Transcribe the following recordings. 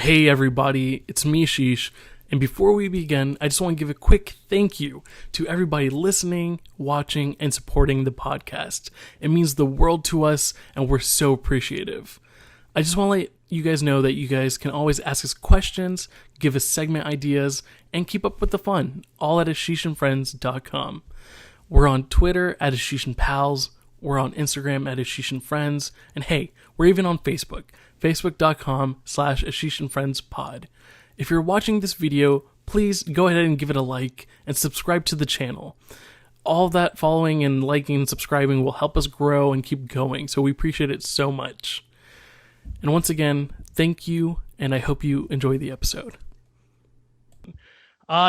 Hey everybody, it's me Ashish, and before we begin, I just want to give a quick thank you to everybody listening, watching, and supporting the podcast. It means the world to us, and we're so appreciative. I just want to let you guys know that you guys can always ask us questions, give us segment ideas, and keep up with the fun, all at AshishandFriends.com. We're on Twitter at AshishandPals, we're on Instagram at AshishandFriends, and hey, we're even on Facebook, facebook.com/AshishandFriendsPod. If you're watching this video, please go ahead and give it a like and subscribe to the channel. All that following and liking and subscribing will help us grow and keep going, so we appreciate it so much. And once again, thank you, and I hope you enjoy the episode.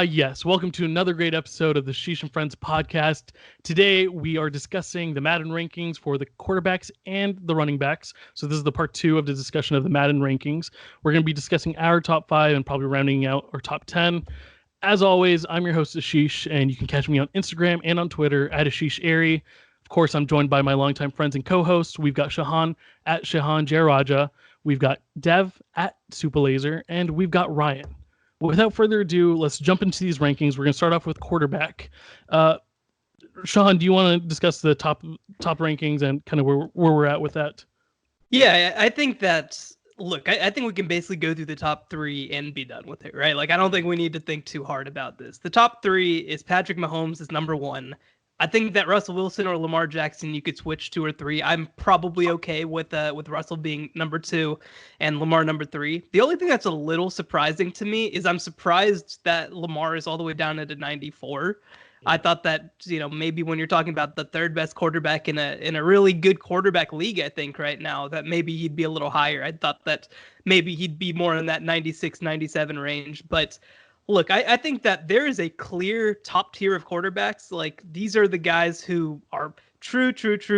Yes, welcome to another great episode of the Ashish and Friends podcast. Today we are discussing the Madden rankings for the quarterbacks and the running backs. So this is the part 2 of the discussion of the Madden rankings. We're going to be discussing our top 5 and probably rounding out our top 10. As always, I'm your host Ashish, and you can catch me on Instagram and on Twitter at AshishAiri. Of course, I'm joined by my longtime friends and co-hosts. We've got Shahan at Shahan Jayaraja. We've got Dev at Supalaser, and we've got Ryan. Without further ado, let's jump into these rankings. We're going to start off with quarterback. Sean, do you want to discuss the top rankings and kind of where we're at with that? Yeah, I think that's... Look, I think we can basically go through the top 3 and be done with it, right? Like, I don't think we need to think too hard about this. The top 3 is Patrick Mahomes is number 1. I think that Russell Wilson or Lamar Jackson, you could switch 2 or 3. I'm probably okay with Russell being number 2 and Lamar number 3. The only thing that's a little surprising to me is I'm surprised that Lamar is all the way down at a 94. I thought that, maybe when you're talking about the third best quarterback in a really good quarterback league, I think right now, that maybe he'd be a little higher. I thought that maybe he'd be more in that 96, 97 range. But look, I think that there is a clear top tier of quarterbacks. Like, these are the guys who are true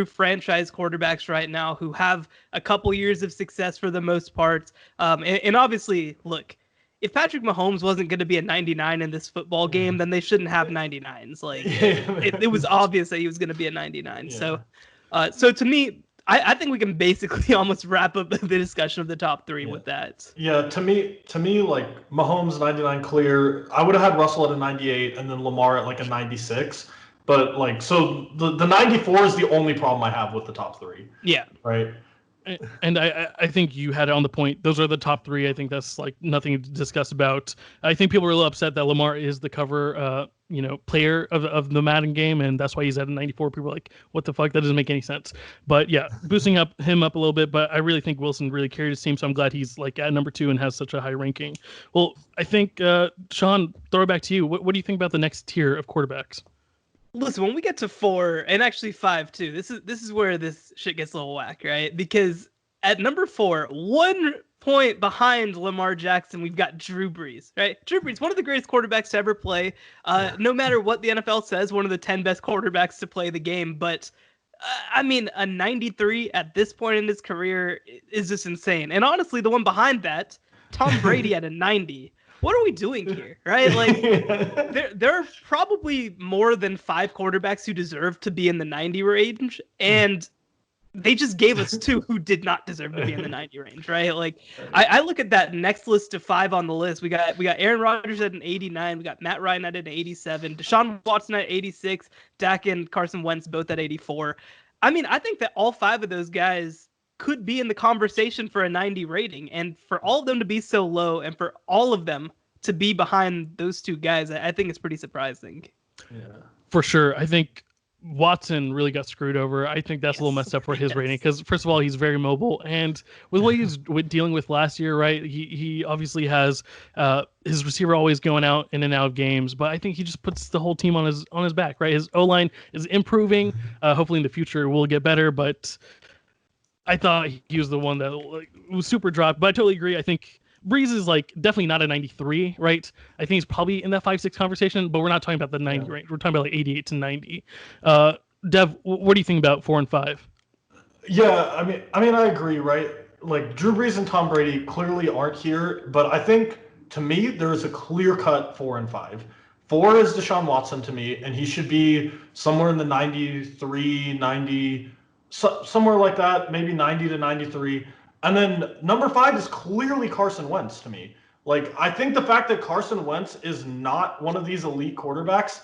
franchise quarterbacks right now, who have a couple years of success for the most part. And obviously, look, if Patrick Mahomes wasn't going to be a 99 in this football game, then they shouldn't have 99s. Like, it was obvious that he was going to be a 99. Yeah. So to me, I think we can basically almost wrap up the discussion of the top 3 with that. Yeah, to me, like, Mahomes 99 clear. I would have had Russell at a 98 and then Lamar at like a 96. But like, so the 94 is the only problem I have with the top 3. Yeah. Right. And I think you had it on the point. Those are the top 3. I think that's like nothing to discuss about. I think people are a little upset that Lamar is the cover, player of the Madden game, and that's why he's at a 94. People are like, what the fuck? That doesn't make any sense. But yeah, boosting him up a little bit. But I really think Wilson really carried his team, so I'm glad he's like at number 2 and has such a high ranking. Well, I think Sean, throw it back to you. What do you think about the next tier of quarterbacks? Listen, when we get to 4 and actually 5 too, this is where this shit gets a little whack, right? Because at number 4, 1 point behind Lamar Jackson, we've got Drew Brees, right? Drew Brees, one of the greatest quarterbacks to ever play. No matter what the NFL says, one of the 10 best quarterbacks to play the game. But I mean, a 93 at this point in his career is just insane. And honestly, the one behind that, Tom Brady at a 90. What are we doing here, right? Like, there are probably more than 5 quarterbacks who deserve to be in the 90 range, and they just gave us 2 who did not deserve to be in the 90 range, right? Like, I look at that next list of 5 on the list. We got Aaron Rodgers at an 89. We got Matt Ryan at an 87. Deshaun Watson at 86. Dak and Carson Wentz both at 84. I mean, I think that all 5 of those guys could be in the conversation for a 90 rating, and for all of them to be so low and for all of them to be behind those 2 guys, I think it's pretty surprising. Yeah, for sure. I think Watson really got screwed over. I think that's a little messed up for his rating because, first of all, he's very mobile, and with what he was dealing with last year, right? He obviously has his receiver always going out in and out of games, but I think he just puts the whole team on his back, right? His O-line is improving. Hopefully in the future will get better, but I thought he was the one that was super dropped, but I totally agree. I think Breeze is like definitely not a 93, right? I think he's probably in that 5-6 conversation, but we're not talking about the 90 range. We're talking about like 88 to 90. Dev, what do you think about 4 and 5? Yeah, I mean, I agree, right? Like, Drew Brees and Tom Brady clearly aren't here, but I think to me there is a clear-cut 4 and 5. 4 is Deshaun Watson to me, and he should be somewhere in the 93, 90. Somewhere like that, maybe 90 to 93. And then number 5 is clearly Carson Wentz to me. Like, I think the fact that Carson Wentz is not one of these elite quarterbacks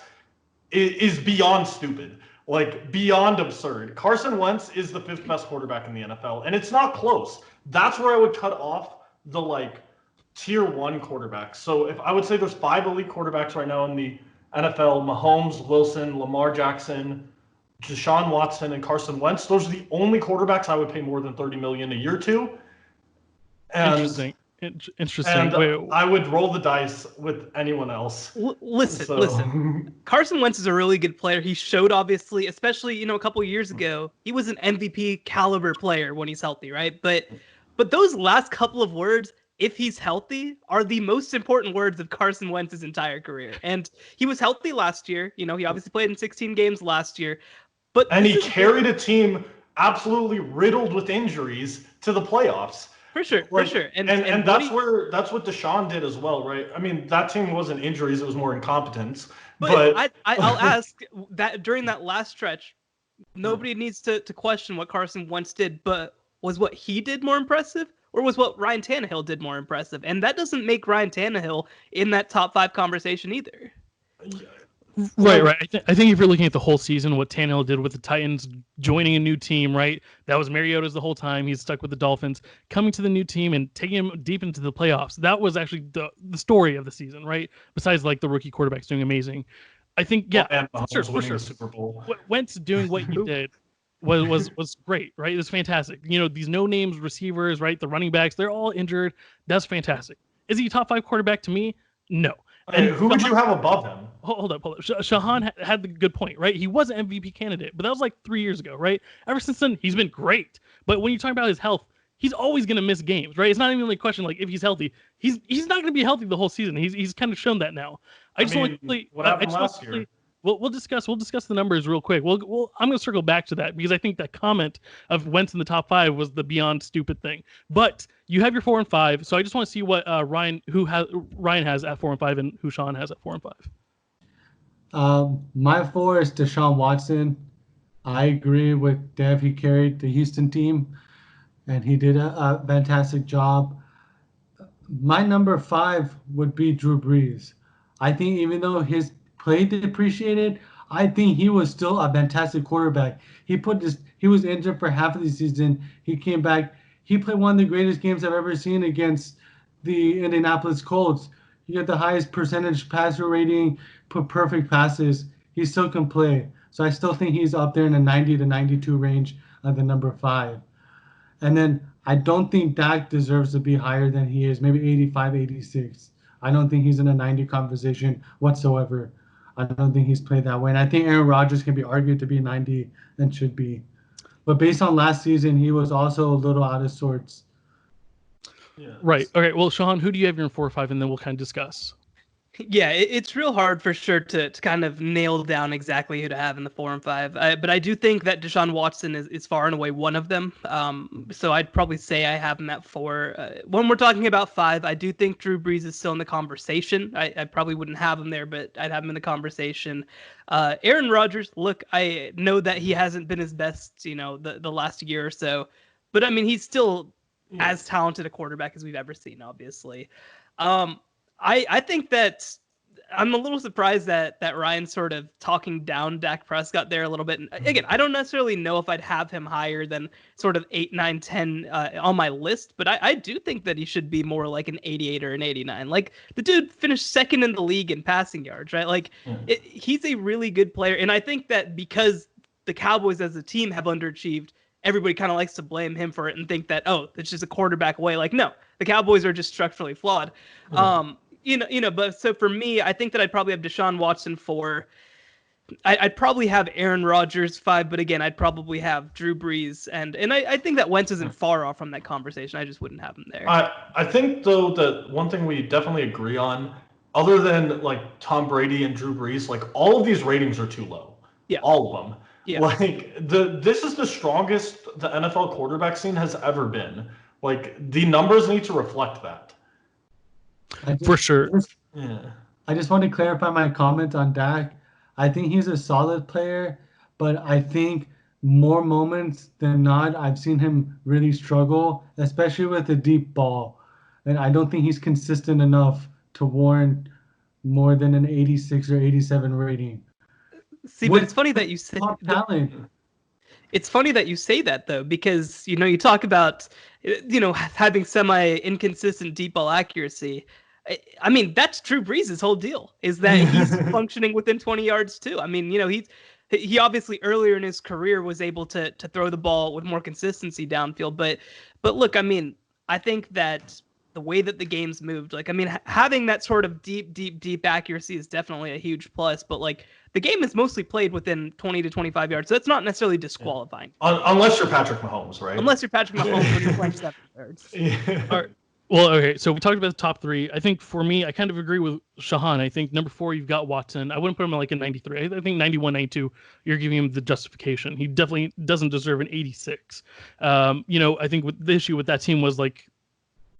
is beyond stupid. Like, beyond absurd. Carson Wentz is the 5th best quarterback in the NFL, and it's not close. That's where I would cut off the, like, tier 1 quarterbacks. So if I would say there's 5 elite quarterbacks right now in the NFL: Mahomes, Wilson, Lamar Jackson, Deshaun Watson, and Carson Wentz. Those are the only quarterbacks I would pay more than $30 million a year to. And, Interesting. And Wait. I would roll the dice with anyone else. Listen. Carson Wentz is a really good player. He showed, obviously, especially a couple years ago, he was an MVP caliber player when he's healthy, right? But those last couple of words, if he's healthy, are the most important words of Carson Wentz's entire career. And he was healthy last year. He obviously played in 16 games last year. And he carried a team absolutely riddled with injuries to the playoffs. For sure. And that's what Deshaun did as well, right? I mean, that team wasn't injuries; it was more incompetence. But I'll ask that during that last stretch, nobody needs to question what Carson Wentz did, but was what he did more impressive, or was what Ryan Tannehill did more impressive? And that doesn't make Ryan Tannehill in that top 5 conversation either. Right. I think if you're looking at the whole season, what Tannehill did with the Titans, joining a new team, right? That was Mariota's the whole time. He's stuck with the Dolphins, coming to the new team and taking him deep into the playoffs. That was actually the story of the season, right? Besides, like, the rookie quarterbacks doing amazing. I think, for sure. Super Bowl. Wentz doing what he did was great, right? It was fantastic. These no names receivers, right? The running backs, they're all injured. That's fantastic. Is he a top 5 quarterback to me? No. And who would you have above him? Hold up. Shahan had the good point, right? He was an MVP candidate, but that was like 3 years ago, right? Ever since then, he's been great. But when you talk about his health, he's always going to miss games, right? It's not even like a question like if he's healthy. He's not going to be healthy the whole season. He's kind of shown that now. What happened last year? We'll discuss the numbers real quick. I'm going to circle back to that because I think that comment of Wentz in the top 5 was the beyond stupid thing. But you have your 4 and 5, so I just want to see what Ryan has at 4 and 5 and who Sean has at 4 and 5. My 4 is Deshaun Watson. I agree with Dev. He carried the Houston team, and he did a fantastic job. My number 5 would be Drew Brees. I think even though his play depreciated, I think he was still a fantastic quarterback. He was injured for half of the season. He came back. He played one of the greatest games I've ever seen against the Indianapolis Colts. He got the highest percentage passer rating, put perfect passes. He still can play. So I still think he's up there in the 90 to 92 range of the number 5. And then I don't think Dak deserves to be higher than he is, maybe 85, 86. I don't think he's in a 90 conversation whatsoever. I don't think he's played that way. And I think Aaron Rodgers can be argued to be 90 and should be. But based on last season, he was also a little out of sorts. Yeah. Right. Okay. Well, Sean, who do you have in your 4 or 5, and then we'll kind of discuss. Yeah, it's real hard for sure to kind of nail down exactly who to have in the 4 and 5. But I do think that Deshaun Watson is far and away one of them. So I'd probably say I have him at 4. When we're talking about 5, I do think Drew Brees is still in the conversation. I probably wouldn't have him there, but I'd have him in the conversation. Aaron Rodgers, look, I know that he hasn't been his best, the last year or so. But, I mean, he's still as talented a quarterback as we've ever seen, obviously. I think that I'm a little surprised that Ryan's sort of talking down Dak Prescott there a little bit. And again, I don't necessarily know if I'd have him higher than sort of 8, 9, 10 on my list, but I do think that he should be more like an 88 or an 89. Like, the dude finished second in the league in passing yards, right? Like, he's a really good player. And I think that because the Cowboys as a team have underachieved, everybody kind of likes to blame him for it and think that, oh, it's just a quarterback away. Like, no, the Cowboys are just structurally flawed. But so for me, I think that I'd probably have Deshaun Watson 4. I'd probably have Aaron Rodgers 5, but again, I'd probably have Drew Brees, and I think that Wentz isn't far off from that conversation. I just wouldn't have him there. I think though that one thing we definitely agree on, other than like Tom Brady and Drew Brees, like all of these ratings are too low. Yeah, all of them. Yeah, like this is the strongest the NFL quarterback scene has ever been. Like, the numbers need to reflect that. For sure. I just want to clarify my comment on Dak. I think he's a solid player, but I think more moments than not, I've seen him really struggle, especially with the deep ball. And I don't think he's consistent enough to warrant more than an 86 or 87 rating. See, but it's funny that you say Top talent. it's funny that you say that though, because you talk about having semi inconsistent deep ball accuracy. I mean, that's Drew Brees' whole deal, is that he's functioning within 20 yards too. I mean, he obviously earlier in his career was able to throw the ball with more consistency downfield, but look, I mean, I think that the way that the game's moved, like, I mean, having that sort of deep accuracy is definitely a huge plus, but like the game is mostly played within 20 to 25 yards, so that's not necessarily disqualifying. Unless you're Patrick Mahomes, right? Unless you're Patrick Mahomes when you're playing 7 yards. Yeah. All right. Well, okay, so we talked about the top three. I think for me, I kind of agree with Shahan. I think number 4, you've got Watson. I wouldn't put him like a 93. I think 91, 92, you're giving him the justification. He definitely doesn't deserve an 86. I think the issue with that team was like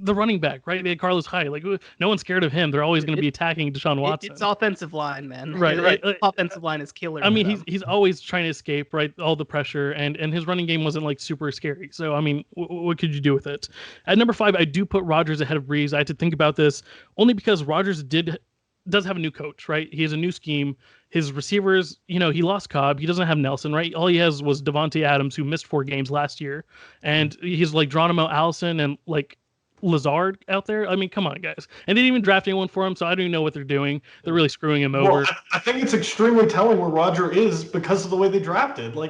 the running back, right? They had Carlos Hyde. Like, no one's scared of him. They're always going to be attacking Deshaun Watson. It's offensive line, man. Right. Offensive line is killer. I mean, he's always trying to escape, right? All the pressure, and his running game wasn't like super scary. So, I mean, what could you do with it? At number 5, I do put Rodgers ahead of Brees. I had to think about this only because Rodgers does have a new coach, right? He has a new scheme. His receivers, he lost Cobb. He doesn't have Nelson, right? All he has was Devontae Adams, who missed 4 games last year, and he's like Geronimo Allison and like Lazard out there. I mean, come on, guys. And they didn't even draft anyone for him, so I don't even know what they're doing. They're really screwing him over. I think it's extremely telling where Roger is because of the way they drafted, the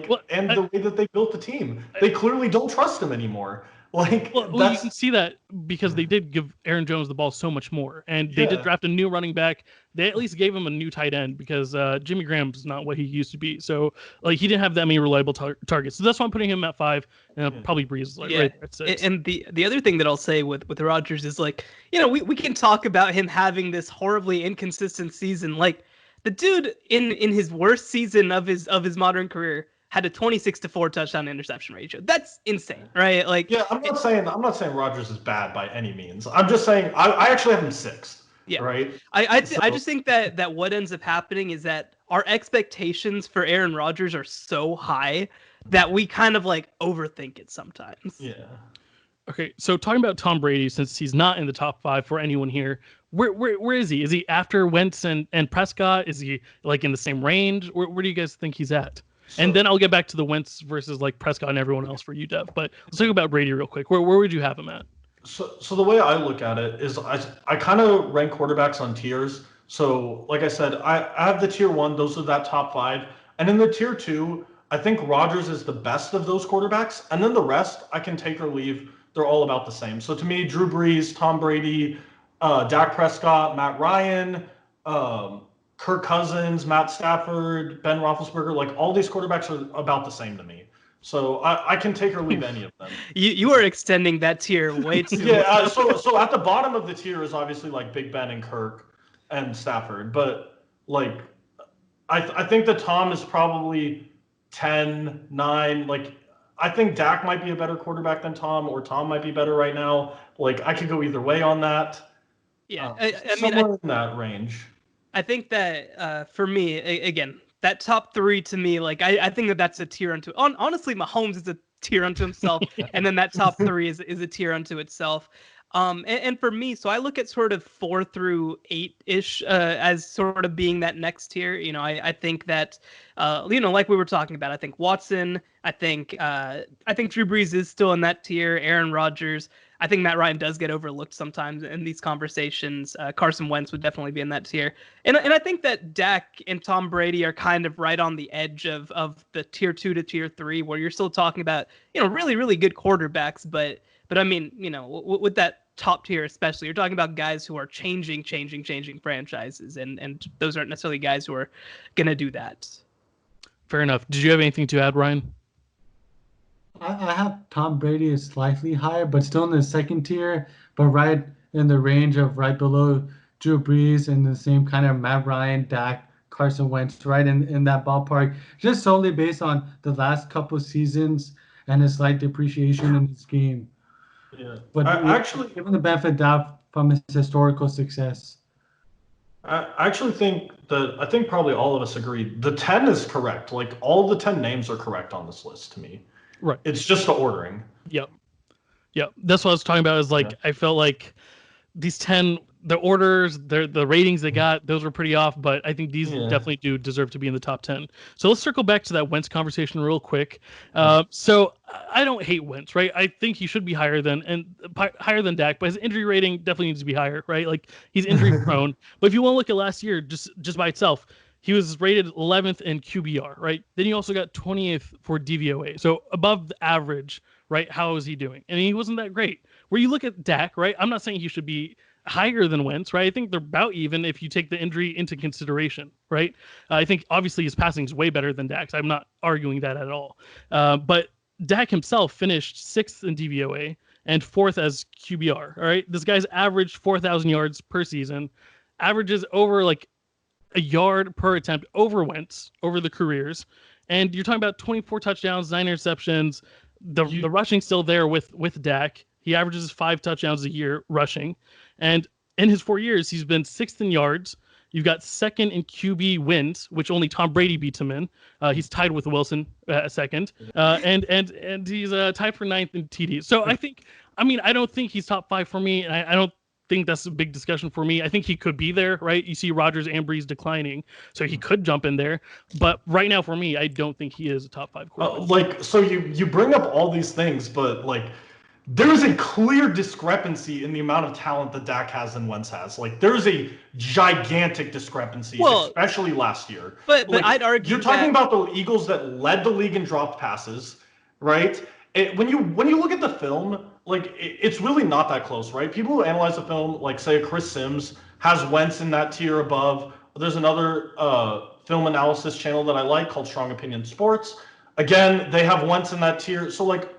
way that they built the team. They clearly don't trust him anymore. You can see that because they did give Aaron Jones the ball so much more, and they did draft a new running back. They at least gave him a new tight end because Jimmy Graham's not what he used to be. So he didn't have that many reliable targets. So that's why I'm putting him at 5, and probably Brees is right there at 6. And the other thing that I'll say with Rodgers is we can talk about him having this horribly inconsistent season. Like the dude in his worst season of his modern career had a 26-4 touchdown interception ratio. That's insane, right? I'm not saying Rodgers is bad by any means. I'm just saying I actually have him 6th. Yeah. Right. I just think that what ends up happening is that our expectations for Aaron Rodgers are so high that we kind of overthink it sometimes. Yeah. Okay, so talking about Tom Brady, since he's not in the top 5 for anyone here, where is he? Is he after Wentz and Prescott? Is he in the same range? Where do you guys think he's at? And then I'll get back to the Wentz versus Prescott and everyone else for you, Dev. But let's talk about Brady real quick. Where would you have him at? So the way I look at it is I kind of rank quarterbacks on tiers. So like I said, I have the tier 1. Those are that top 5. And in the tier 2, I think Rodgers is the best of those quarterbacks. And then the rest I can take or leave. They're all about the same. So to me, Drew Brees, Tom Brady, Dak Prescott, Matt Ryan, Kirk Cousins, Matt Stafford, Ben Roethlisberger, all these quarterbacks are about the same to me. So I can take or leave any of them. You are extending that tier way too much. So at the bottom of the tier is obviously Big Ben and Kirk and Stafford. But I think that Tom is probably 10, 9. I think Dak might be a better quarterback than Tom, or Tom might be better right now. I could go either way on that. Yeah, somewhere in that range. I think that for me, again, that top 3 to me, I think that's a tier unto. Honestly, Mahomes is a tier unto himself, and then that top 3 is a tier unto itself. And for me, so I look at sort of 4 through 8-ish as sort of being that next tier. I think that like we were talking about, I think Watson, I think Drew Brees is still in that tier. Aaron Rodgers. I think Matt Ryan does get overlooked sometimes in these conversations. Carson Wentz would definitely be in that tier. And I think that Dak and Tom Brady are kind of right on the edge of the tier 2 to tier 3, where you're still talking about, really, really good quarterbacks. But I mean, with that top tier especially, you're talking about guys who are changing franchises. And those aren't necessarily guys who are going to do that. Fair enough. Did you have anything to add, Ryan? I have Tom Brady is slightly higher, but still in the second tier, but right in the range of right below Drew Brees and the same kind of Matt Ryan, Dak, Carson Wentz, right in that ballpark, just solely based on the last couple seasons and his slight depreciation in his game. Yeah, but I actually given the benefit of doubt from his historical success. I actually think that I think probably all of us agree. The 10 is correct. Like all the 10 names are correct on this list to me. Right. It's just the ordering. Yep. Yep. That's what I was talking about. Is like I felt like these 10, the orders, the ratings they got, those were pretty off, but I think these definitely do deserve to be in the top 10. So let's circle back to that Wentz conversation real quick. So I don't hate Wentz, right? I think he should be higher than Dak, but his injury rating definitely needs to be higher, right? Like he's injury prone. But if you want to look at last year, just by itself, he was rated 11th in QBR, right? Then he also got 20th for DVOA, so above the average, right? How is he doing? And he wasn't that great. Where you look at Dak, right? I'm not saying he should be higher than Wentz, right? I think they're about even if you take the injury into consideration, right? I think obviously his passing is way better than Dak's. I'm not arguing that at all. But Dak himself finished 6th in DVOA and 4th as QBR, all right? This guy's averaged 4,000 yards per season, averages over like a yard per attempt over Wentz over the careers. And you're talking about 24 touchdowns, 9 interceptions. The rushing's still there with Dak. He averages 5 touchdowns a year rushing. And in his 4 years, he's been 6th in yards. You've got 2nd in QB wins, which only Tom Brady beats him in. He's tied with Wilson second. And he's tied for 9th in TD. So I don't think he's top 5 for me. And I don't think that's a big discussion for me. I think he could be there, right? You see Rodgers and Brees declining, so he could jump in there. But right now for me, I don't think he is a top 5 quarterback. So you bring up all these things, but like there's a clear discrepancy in the amount of talent that Dak has and Wentz has. Like there's a gigantic discrepancy, especially last year. But I'd argue you're talking about the Eagles that led the league in dropped passes, right? When you look at the film, like it's really not that close, right? People who analyze the film, like say Chris Sims, has Wentz in that tier above. There's another film analysis channel that I like called Strong Opinion Sports. Again, they have Wentz in that tier. So like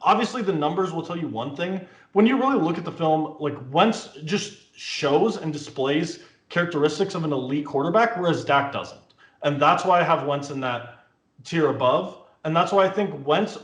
obviously the numbers will tell you one thing. When you really look at the film, like Wentz just shows and displays characteristics of an elite quarterback, whereas Dak doesn't. And that's why I have Wentz in that tier above. And that's why I think Wentz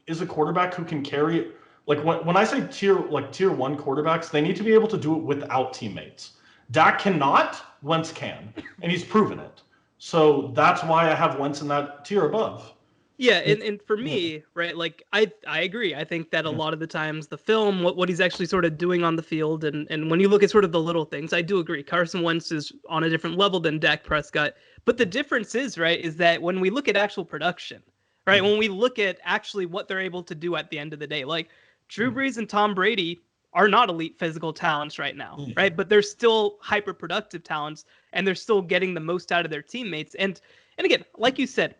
is a quarterback who can carry. Like when I say tier 1 quarterbacks, they need to be able to do it without teammates. Dak cannot, Wentz can, and he's proven it. So that's why I have Wentz in that tier above. Yeah, and for me, right, like I agree. I think that a lot of the times the film, what he's actually sort of doing on the field, and when you look at sort of the little things, I do agree. Carson Wentz is on a different level than Dak Prescott. But the difference is, right, is that when we look at actual production, right, when we look at actually what they're able to do at the end of the day, like Drew Brees and Tom Brady are not elite physical talents right now, right? But they're still hyper productive talents, and they're still getting the most out of their teammates. And again, like you said,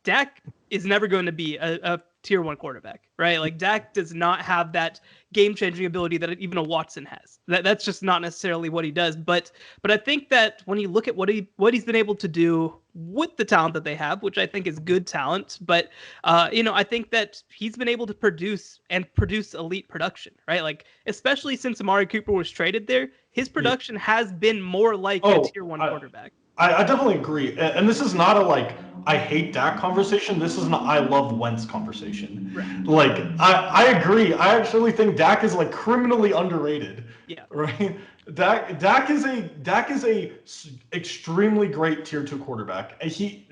Dak is never going to be a tier 1 quarterback, right? Like Dak does not have that game-changing ability that even a Watson has. That's just not necessarily what he does. But I think that when you look at what he's been able to do with the talent that they have, which I think is good talent, but I think that he's been able to produce elite production, right? Like especially since Amari Cooper was traded there, his production has been more like a tier 1 quarterback. I definitely agree. And this is not a like I hate Dak conversation. This is an I love Wentz conversation. Right. Like I agree. I actually think Dak is like criminally underrated. Yeah. Right. Dak is a extremely great tier 2 quarterback.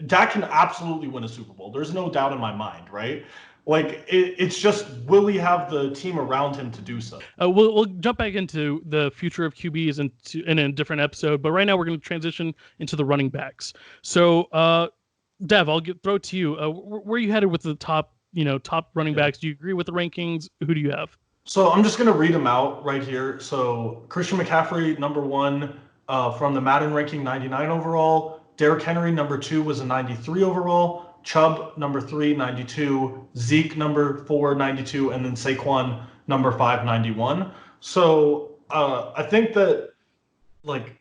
Dak can absolutely win a Super Bowl. There's no doubt in my mind, right? Like it's just, will he have the team around him to do so? We'll jump back into the future of QBs in a different episode, but right now we're going to transition into the running backs. So, Dev, I'll throw it to you. Where are you headed with the top running backs? Do you agree with the rankings? Who do you have? So I'm just going to read them out right here. So Christian McCaffrey, number 1 from the Madden ranking, 99 overall. Derrick Henry, number 2, was a 93 overall. Chubb, number 3, 92. Zeke, number 4, 92. And then Saquon, number 5, 91. So I think that, like,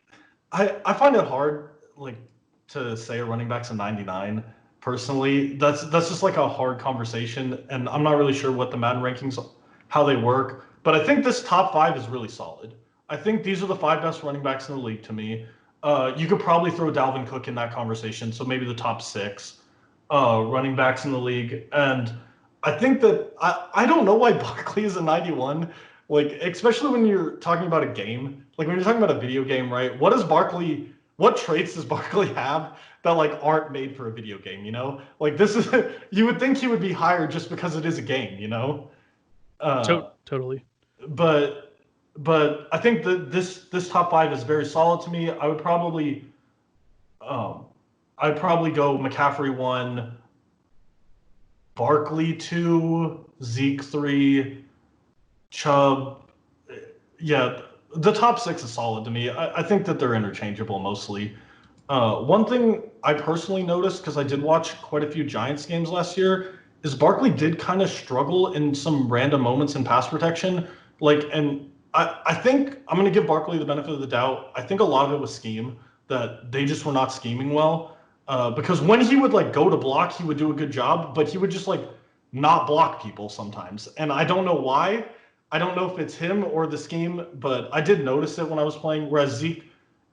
I find it hard, like, to say a running back's a 99. Personally, that's just like a hard conversation. And I'm not really sure what the Madden rankings, how they work. But I think this top 5 is really solid. I think these are the 5 best running backs in the league to me. You could probably throw Dalvin Cook in that conversation. So maybe the top 6. Running backs in the league. And I think that I don't know why Barkley is a 91. Like, especially when you're talking about a game, like when you're talking about a video game, right? What does Barkley what traits does Barkley have that like aren't made for a video game? You know, like this is you would think he would be higher just because it is a game. You know, Totally. But I think that this top five is very solid to me. I'd probably go McCaffrey 1, Barkley 2, Zeke 3, Chubb. Yeah, the top 6 is solid to me. I think that they're interchangeable mostly. One thing I personally noticed, because I did watch quite a few Giants games last year, is Barkley did kind of struggle in some random moments in pass protection. And I think I'm going to give Barkley the benefit of the doubt. I think a lot of it was scheme, that they just were not scheming well. Because when he would like go to block, he would do a good job, but he would just like not block people sometimes. And I don't know why. I don't know if it's him or the scheme, but I did notice it when I was playing. Whereas Zeke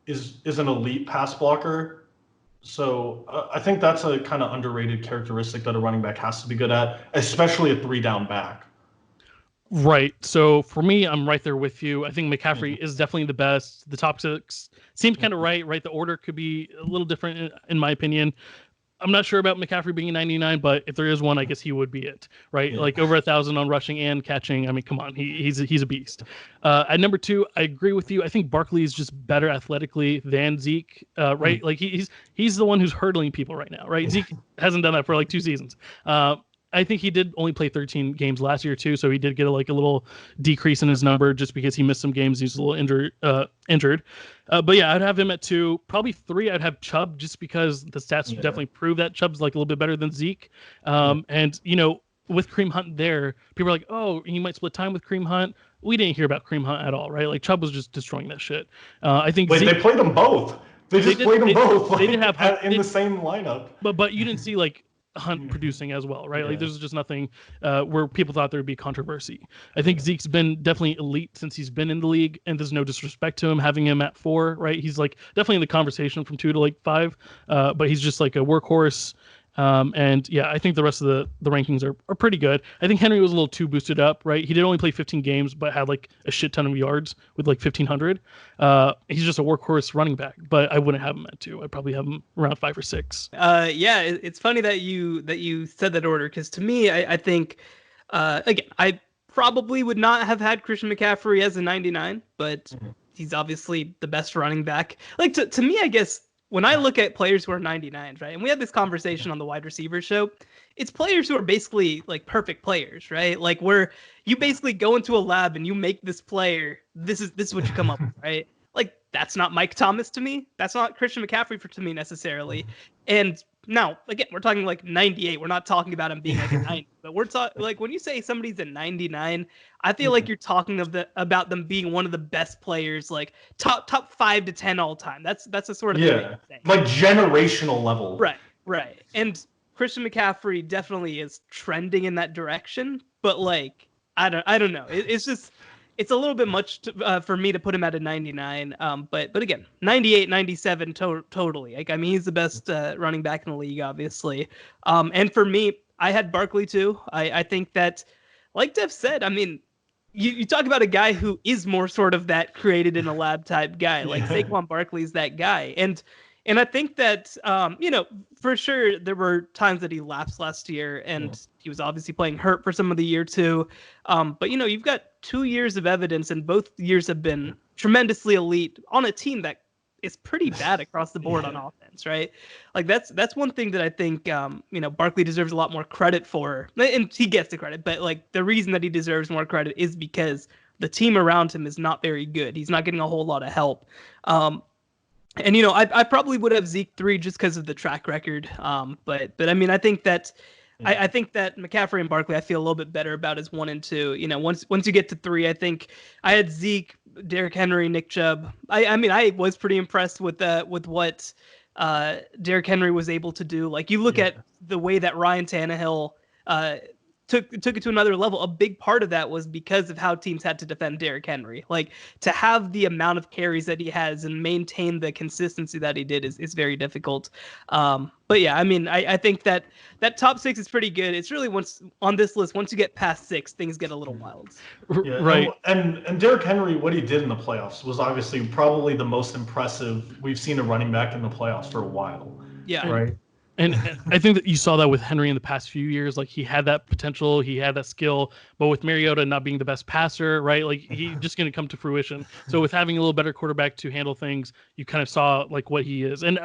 is an elite pass blocker, so I think that's a kind of underrated characteristic that a running back has to be good at, especially a 3-down back. Right. So for me, I'm right there with you. I think McCaffrey is definitely the best. The top 6 seems kind of right. The order could be a little different in my opinion. I'm not sure about McCaffrey being a 99, but if there is one, I guess he would be it, right? Yeah. Like over 1,000 on rushing and catching. I mean, come on, he's a beast. At number 2, I agree with you. I think Barkley is just better athletically than Zeke, right? Like he's the one who's hurdling people right now, right? Zeke hasn't done that for like 2 seasons. I think he did only play 13 games last year too, so he did get a little decrease in his number just because he missed some games. He's a little injured. But yeah, I'd have him at 2. Probably 3, I'd have Chubb just because the stats definitely prove that Chubb's like a little bit better than Zeke. And with Kareem Hunt there, people are like, oh, he might split time with Kareem Hunt. We didn't hear about Kareem Hunt at all, right? Like Chubb was just destroying that shit. I think Zeke, they played them both. They played them both. They didn't have Hunt in the same lineup. But you didn't see like Hunt producing as well, right? Like there's just nothing where people thought there would be controversy. I think Zeke's been definitely elite since he's been in the league, and there's no disrespect to him having him at 4, right? He's like definitely in the conversation from 2 to like 5, but he's just like a workhorse. And yeah, I think the rest of the rankings are pretty good. I think Henry was a little too boosted up, right? He did only play 15 games, but had like a shit ton of yards with like 1,500. He's just a workhorse running back, but I wouldn't have him at 2. I'd probably have him around 5 or 6. Yeah, it's funny that you said that order, because to me, I think, again, I probably would not have had Christian McCaffrey as a 99, but he's obviously the best running back. Like to me, I guess, when I look at players who are 99s, right, and we had this conversation on the wide receiver show, it's players who are basically like perfect players, right? Like where you basically go into a lab and you make this player, this is what you come up with, right? Like that's not Mike Thomas to me. That's not Christian McCaffrey to me necessarily. And now, again, we're talking like 98. We're not talking about him being like a 90, but we're talking like when you say somebody's a 99, I feel like you're talking about them being one of the best players, like top 5 to 10 all time. That's the sort of thing I'm saying. Like generational level. Right. And Christian McCaffrey definitely is trending in that direction, but like I don't know. It's just it's a little bit much for me to put him at a 99. But again, 98, 97, totally. Like, I mean, he's the best running back in the league, obviously. And for me, I had Barkley too. I think that, like Dev said, I mean, you talk about a guy who is more sort of that created in a lab type guy. Like Saquon Barkley's that guy. And I think that, for sure, there were times that he lapsed last year, and he was obviously playing hurt for some of the year too. But, you've got 2 years of evidence, and both years have been tremendously elite on a team that is pretty bad across the board on offense, right? Like that's one thing that I think, Barkley deserves a lot more credit for, and he gets the credit, but like the reason that he deserves more credit is because the team around him is not very good. He's not getting a whole lot of help. And I probably would have Zeke 3 just because of the track record. But I mean, I think that I think that McCaffrey and Barkley, I feel a little bit better about as 1 and 2. Once you get to 3, I think I had Zeke, Derrick Henry, Nick Chubb. I mean, I was pretty impressed with what Derrick Henry was able to do. Like you look at the way that Ryan Tannehill took it to another level. A big part of that was because of how teams had to defend Derrick Henry. Like, to have the amount of carries that he has and maintain the consistency that he did is very difficult. But yeah, I mean, I think that top 6 is pretty good. It's really once on this list, once you get past 6, things get a little wild. Yeah, Right. And Derrick Henry, what he did in the playoffs was obviously probably the most impressive we've seen a running back in the playoffs for a while. Yeah. Right. And I think that you saw that with Henry in the past few years. Like, he had that potential, he had that skill, but with Mariota not being the best passer, right? Like, he's just going to come to fruition. So with having a little better quarterback to handle things, you kind of saw like what he is. And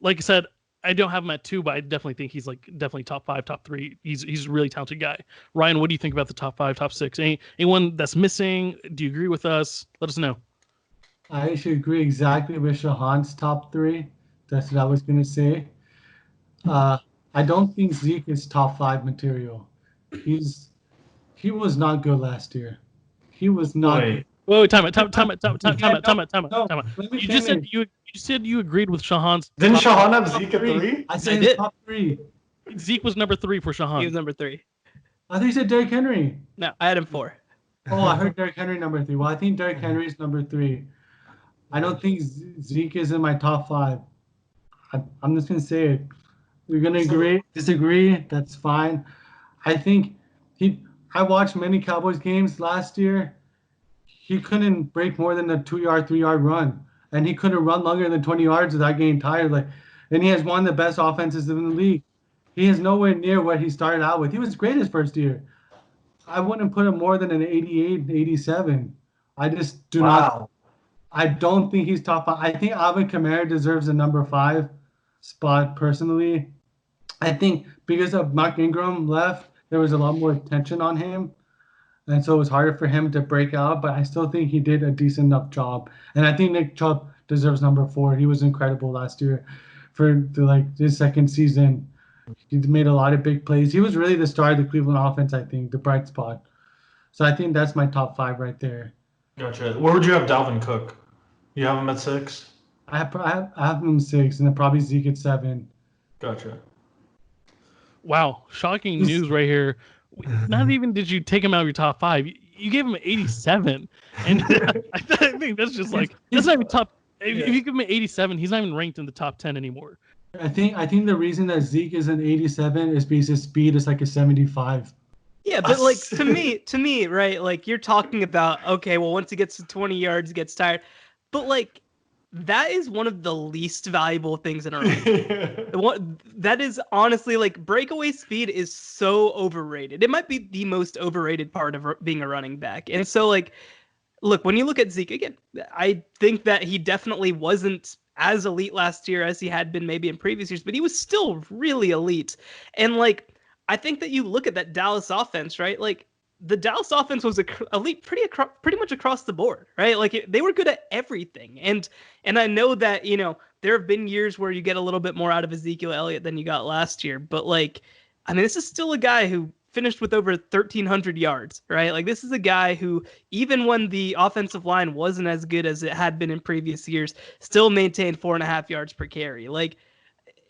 like I said, I don't have him at 2, but I definitely think he's like definitely top 5, top 3. He's a really talented guy. Ryan, what do you think about the top 5, top 6? Anyone that's missing? Do you agree with us? Let us know. I should agree exactly with Shahan's top 3. That's what I was going to say. I don't think Zeke is top 5 material. He was not good last year. He was not. Wait. Wait, time it. No, let me You just said finish. you said you agreed with Shahan's. Didn't top- Shahan have Zeke at 3? I I said did. top 3. Zeke was number 3 for He was Shahan. number 3. I think you said Derrick Henry. No, I had him 4. Oh, I heard Derrick Henry number 3. Well, I think Derrick Henry is number 3. I don't think Zeke is in my top 5. I'm just gonna say it. We're gonna disagree. That's fine. I think I watched many Cowboys games last year. He couldn't break more than a 2-yard, 3-yard run, and he couldn't run longer than 20 yards without getting tired. And he has one of the best offenses in the league. He is nowhere near what he started out with. He was great his first year. I wouldn't put him more than an 88, 87. I just do not. I don't think he's top 5. I think Alvin Kamara deserves a number 5 spot personally. I think because of Mark Ingram left, there was a lot more attention on him. And so it was harder for him to break out, but I still think he did a decent enough job. And I think Nick Chubb deserves number 4. He was incredible last year for his second season. He made a lot of big plays. He was really the star of the Cleveland offense, I think, the bright spot. So I think that's my top 5 right there. Gotcha. Where would you have Dalvin Cook? You have him at 6? I have him 6, and then probably Zeke at 7. Gotcha. Wow, shocking news right here. Not even did you take him out of your top 5. You gave him an 87, and I think that's just like that's not even top. If you give him an 87, he's not even ranked in the top 10 anymore. I think the reason that Zeke is an 87 is because his speed is like a 75. Yeah, but like to me, right? Like, you're talking about, okay, well, once he gets to 20 yards, he gets tired. But like, that is one of the least valuable things in a running. That is honestly, like, breakaway speed is so overrated. It might be the most overrated part of being a running back. And so, like, look, when you look at Zeke again, I think that he definitely wasn't as elite last year as he had been maybe in previous years, but he was still really elite. And like, I think that you look at that Dallas offense, right? Like, the Dallas offense was elite pretty much across the board, right? Like, they were good at everything. And I know that, you know, there have been years where you get a little bit more out of Ezekiel Elliott than you got last year. But like, I mean, this is still a guy who finished with over 1,300 yards, right? Like, this is a guy who, even when the offensive line wasn't as good as it had been in previous years, still maintained 4.5 yards per carry. Like,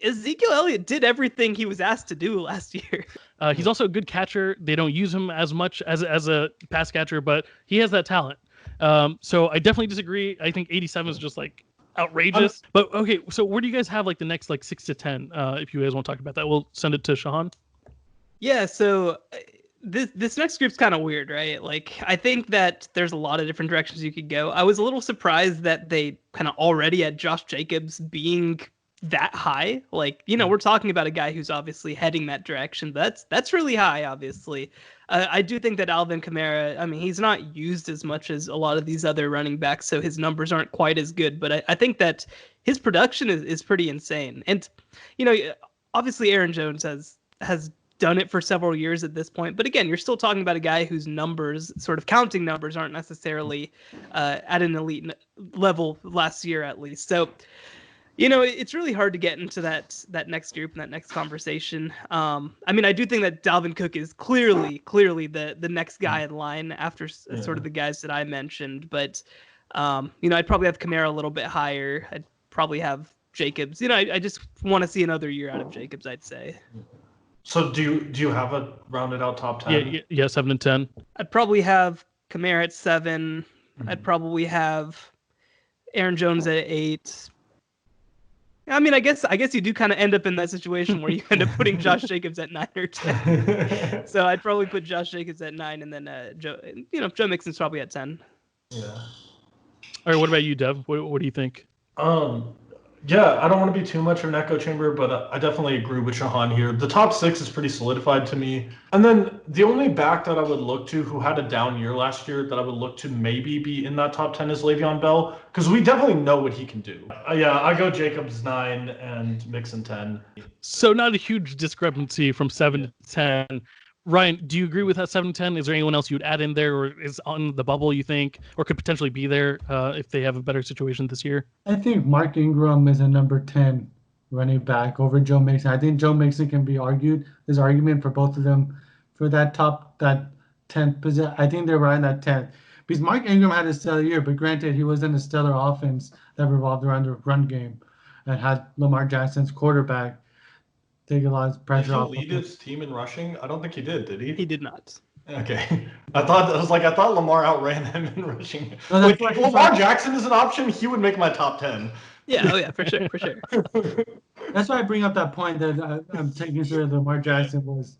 Ezekiel Elliott did everything he was asked to do last year. He's also a good catcher. They don't use him as much as a pass catcher, but he has that talent. So I definitely disagree. I think 87 is just like outrageous. But okay, so where do you guys have like the next like 6 to 10? If you guys want to talk about that, we'll send it to Shahan. Yeah, so this next group's kind of weird, right? Like, I think that there's a lot of different directions you could go. I was a little surprised that they kind of already had Josh Jacobs being that high. Like, you know, we're talking about a guy who's obviously heading that direction. That's really high, obviously. I do think that Alvin Kamara, I mean, he's not used as much as a lot of these other running backs, so his numbers aren't quite as good. But I think that his production is pretty insane. And, you know, obviously Aaron Jones has done it for several years at this point. But again, you're still talking about a guy whose numbers, sort of counting numbers, aren't necessarily at an elite level last year, at least. So, you know, it's really hard to get into that next group and that next conversation. I mean, I do think that Dalvin Cook is clearly the next guy in line after sort of the guys that I mentioned. But, you know, I'd probably have Kamara a little bit higher. I'd probably have Jacobs. You know, I just want to see another year out of Jacobs, I'd say. So do you have a rounded out top 10? Yeah, 7 and 10. I'd probably have Kamara at 7. I'd probably have Aaron Jones at 8. I mean, I guess you do kind of end up in that situation where you end up putting Josh Jacobs at 9 or 10. So I'd probably put Josh Jacobs at 9, and then Joe Mixon's probably at 10. Yeah. All right, what about you, Dev? What do you think? Yeah, I don't want to be too much of an echo chamber, but I definitely agree with Shahan here. The top 6 is pretty solidified to me. And then the only back that I would look to who had a down year last year that I would look to maybe be in that top 10 is Le'Veon Bell, because we definitely know what he can do. Yeah, I go Jacobs 9 and Mixon 10. So not a huge discrepancy from 7 to 10. Ryan, do you agree with that 7-10? Is there anyone else you would add in there, or is on the bubble, you think, or could potentially be there if they have a better situation this year? I think Mark Ingram is a number 10 running back over Joe Mixon. I think Joe Mixon can be argued. There's argument for both of them for that 10th position. I think they're right in that 10th. Because Mark Ingram had a stellar year, but granted, he was in a stellar offense that revolved around the run game and had Lamar Jackson's quarterback take a lot of pressure off. Did he lead his team in rushing? I don't think he did he? He did not. Okay. I thought Lamar outran him in rushing. No, if Lamar Jackson is an option, he would make my top 10. Yeah, for sure. That's why I bring up that point that I'm taking sure that Lamar Jackson was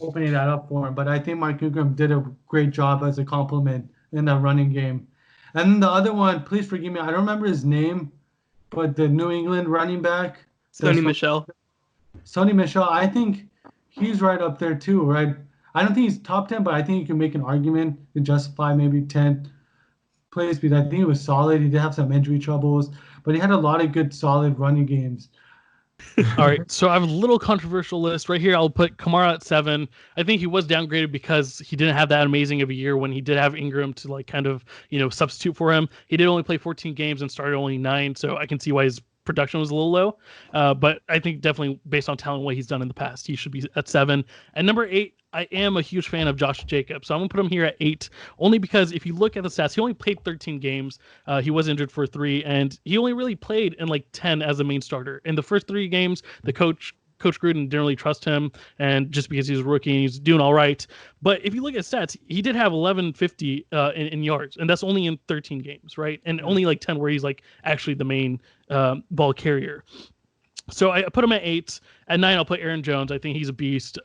opening that up for him. But I think Mark Ingram did a great job as a compliment in that running game. And then the other one, please forgive me, I don't remember his name, but the New England running back. Sony Michel. Sony Michel, I think he's right up there too, right? I don't think he's top 10, but I think you can make an argument to justify maybe 10 plays because I think he was solid. He did have some injury troubles, but he had a lot of good, solid running games. All right, so I have a little controversial list right here. I'll put Kamara at 7. I think he was downgraded because he didn't have that amazing of a year when he did have Ingram to like kind of substitute for him. He did only play 14 games and started only 9, so I can see why his production was a little low. But I think definitely based on talent, what he's done in the past, he should be at 7. And number 8, I am a huge fan of Josh Jacobs, so I'm gonna put him here at 8, only because if you look at the stats, he only played 13 games. He was injured for 3, and he only really played in like 10 as a main starter. In the first 3 games, the Coach Gruden didn't really trust him, and just because he's a rookie and he's doing all right. But if you look at stats, he did have 1150 in yards, and that's only in 13 games, right? And only like 10 where he's like actually the main ball carrier. So I put him at 8. At 9, I'll put Aaron Jones. I think he's a beast.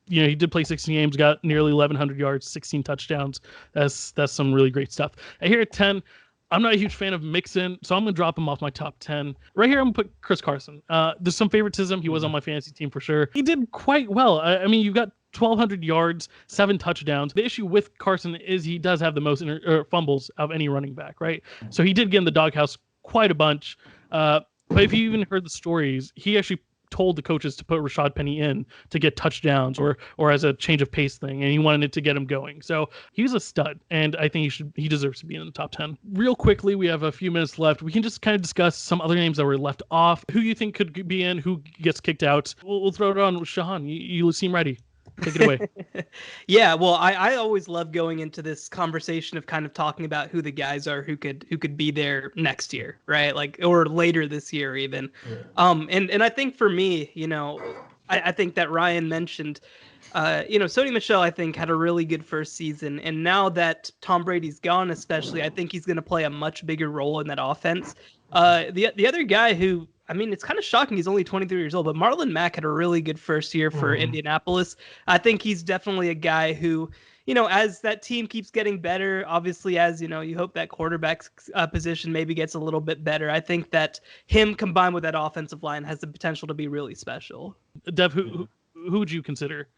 He did play 16 games, got nearly 1,100 yards, 16 touchdowns. That's some really great stuff. And here at 10, I'm not a huge fan of Mixon, so I'm going to drop him off my top 10. Right here, I'm going to put Chris Carson. There's some favoritism. He was on my fantasy team for sure. He did quite well. I mean, you've got 1,200 yards, 7 touchdowns. The issue with Carson is he does have the most fumbles of any running back, right? So he did get in the doghouse quite a bunch. But if you even heard the stories, he actually told the coaches to put Rashad Penny in to get touchdowns or as a change of pace thing, and he wanted it to get him going. So he's a stud, and I think he deserves to be in the top 10. Real quickly, we have a few minutes left. We can just kind of discuss some other names that were left off. Who you think could be in? Who gets kicked out? We'll throw it on Shahan. You seem ready. Take it away. Yeah, well, I always love going into this conversation of kind of talking about who the guys are who could be there next year, right? Like, or later this year even. Yeah. And I think for me, I think that Ryan mentioned, Sony Michel, I think, had a really good first season. And now that Tom Brady's gone, especially, I think he's going to play a much bigger role in that offense. The other guy who, I mean, it's kind of shocking. He's only 23 years old, but Marlon Mack had a really good first year for Indianapolis. I think he's definitely a guy who, as that team keeps getting better, obviously, as, you hope that quarterback position maybe gets a little bit better. I think that him combined with that offensive line has the potential to be really special. Dev, who would you consider?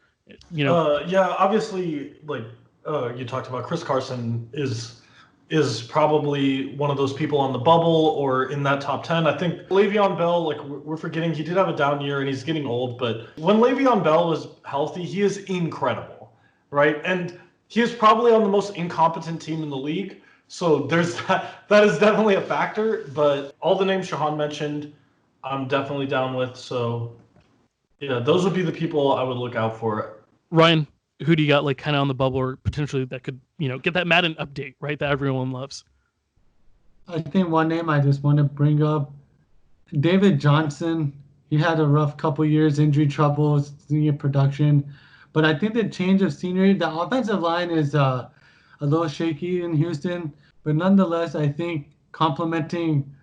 Yeah, obviously, like you talked about, Chris Carson is probably one of those people on the bubble or in that top 10. I think Le'Veon Bell, like we're forgetting, he did have a down year and he's getting old, but when Le'Veon Bell is healthy, he is incredible, right? And he is probably on the most incompetent team in the league. So there's that is definitely a factor, but all the names Shahan mentioned, I'm definitely down with. So yeah, those would be the people I would look out for. Ryan, who do you got like kind of on the bubble or potentially that could, get that Madden update, right? That everyone loves. I think one name I just want to bring up, David Johnson. He had a rough couple years, injury troubles, senior production. But I think the change of scenery, the offensive line is a little shaky in Houston. But nonetheless, I think complementing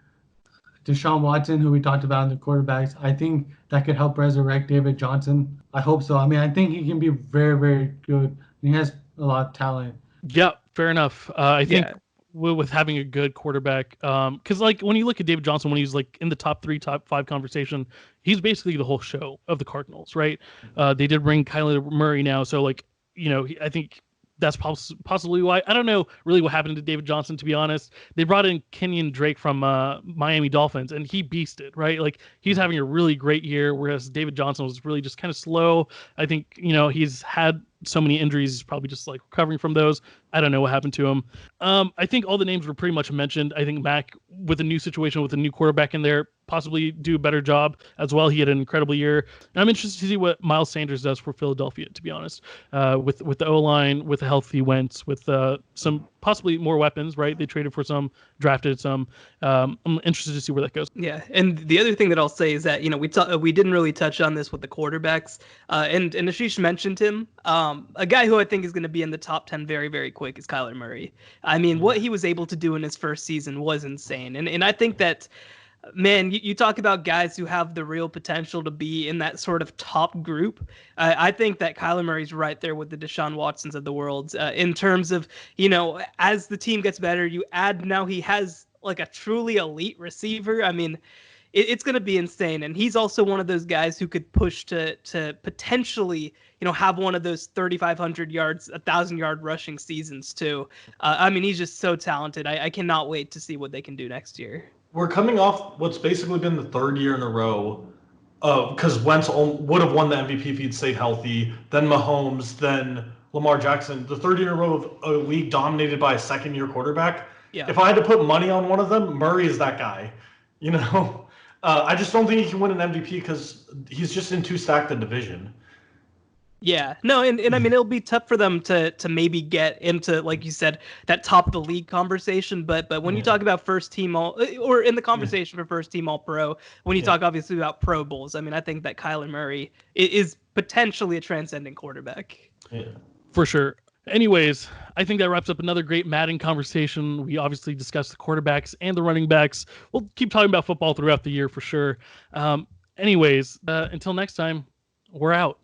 Deshaun Watson, who we talked about in the quarterbacks, I think that could help resurrect David Johnson. I hope so. I mean, I think he can be very, very good. He has a lot of talent. Yeah, fair enough. I think Yeah. with having a good quarterback, because like when you look at David Johnson, when he's like in the top 3, top 5 conversation, he's basically the whole show of the Cardinals, right? They did bring Kyler Murray now, so like I think that's possibly why. I don't know really what happened to David Johnson, to be honest. They brought in Kenyon Drake from Miami Dolphins, and he beasted, right? Like he's having a really great year, whereas David Johnson was really just kind of slow. I think he's had so many injuries, he's probably just like recovering from those. I don't know what happened to him. I think all the names were pretty much mentioned. I think Mac, with a new situation with a new quarterback in there, possibly do a better job as well. He had an incredible year, and I'm interested to see what Miles Sanders does for Philadelphia. To be honest, with the O line, with a healthy Wentz, with some possibly more weapons. Right, they traded for some, drafted some. I'm interested to see where that goes. Yeah, and the other thing that I'll say is that we didn't really touch on this with the quarterbacks, and Ashish mentioned him. A guy who I think is going to be in the top 10 very, very quick is Kyler Murray. I mean, what he was able to do in his first season was insane, and I think that, man, you talk about guys who have the real potential to be in that sort of top group. I think that Kyler Murray's right there with the Deshaun Watsons of the world in terms of, as the team gets better, you add now he has like a truly elite receiver. I mean, it's going to be insane. And he's also one of those guys who could push to potentially, have one of those 3,500 yards, 1,000-yard rushing seasons too. I mean, he's just so talented. I cannot wait to see what they can do next year. We're coming off what's basically been the third year in a row, because Wentz would have won the MVP if he'd stayed healthy. Then Mahomes, then Lamar Jackson. The third year in a row of a league dominated by a second-year quarterback. Yeah. If I had to put money on one of them, Murray is that guy. I just don't think he can win an MVP because he's just in too stacked a division. Yeah, no, and I mean, it'll be tough for them to maybe get into, like you said, that top of the league conversation. But when you talk about first team or in the conversation for first team All Pro, when you talk obviously about Pro Bowls, I mean, I think that Kyler Murray is potentially a transcendent quarterback. Yeah, for sure. Anyways, I think that wraps up another great Madden conversation. We obviously discussed the quarterbacks and the running backs. We'll keep talking about football throughout the year for sure. Anyways, until next time, we're out.